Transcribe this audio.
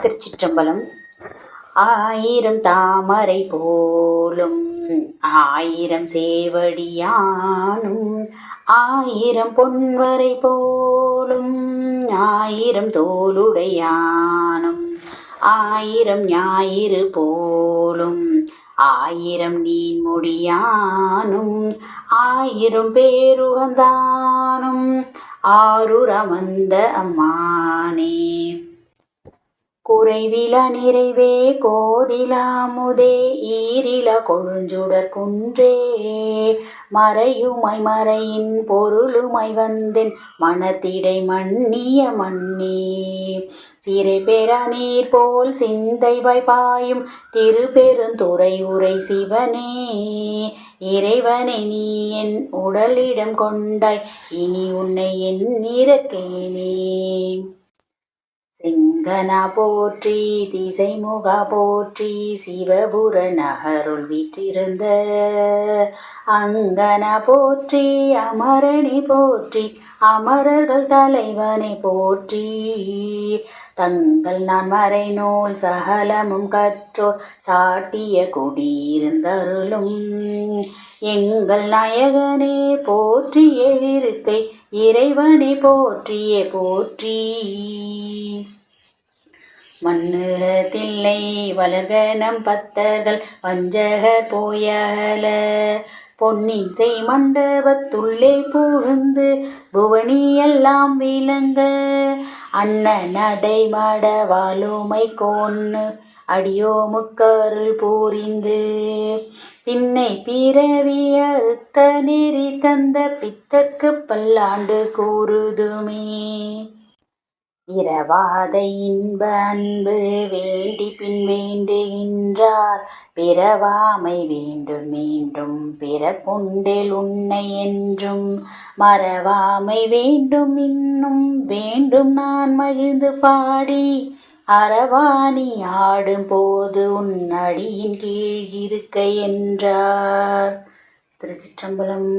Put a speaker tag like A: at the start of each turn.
A: திருச்சிற்றம்பலம். ஆயிரம் தாமரை போலும் ஆயிரம் சேவடியானும் ஆயிரம் பொன்வரை போலும் ஆயிரம் தோளுடையானும் ஆயிரம் ஞாயிறு போலும் ஆயிரம் நீன்முடியானும் ஆயிரம் பேருகந்தானும் ஆரூரமர்ந்த அம்மானே. குறைவில நிறைவே கோதிலாமுதே ஈரில கொழுஞ்சுடர் குன்றே மறையுமாய் மறையின் பொருளுமாய் வந்தென் மனத்திடை மன்னிய மன்னே. சிறை பெற நீர் போல் சிந்தை பாயும் திருப்பெருந்துறை உரை சிவனே. இறைவனை நீ என் உடலிடம் கொண்டாய் இனி உன்னை என் இறக்கேனே. செங்கனா போற்றி திசைமுகா போற்றி சிவபுர நகருள் வீற்றிருந்த அங்கனா போற்றி அமரனை போற்றி அமரர்கள் தலைவனை போற்றி. தங்கள் நான் மறைநூல் சகலமும் கற்றோர் சாட்டிய குடியிருந்தருளும் எங்கள் நாயகனே போற்றி எழிருக்கை இறைவனை போற்றியே போற்றி. மண்ணுலத்தில்லை வளர்க நம் பத்தர்கள் வஞ்சகர் போயகல பொன்னின் செய் மண்டபத்துள்ளே புகுந்து புவனி எல்லாம் விளங்க அண்ணனடை மட வாலுமை கோன்னு அடியோ முக்கருள் பூரிந்து பின்னை பிறவி அறுக்க நெறி தந்த பித்தற்கு பல்லாண்டு கூறுதுமே. இரவாத இன்ப அன்பு வேண்டி பின் வேண்டுகின்றார் பிறவாமை வேண்டும் மீண்டும் பிறப்புண்டேல் உன்னை என்றும் மறவாமை வேண்டும் இன்னும் வேண்டும் நான் மகிழ்ந்து பாடி அரவாணி ஆடும் போது உன் அடியின் கீழ் இருக்க என்றார். திருச்சிற்றம்பலம்.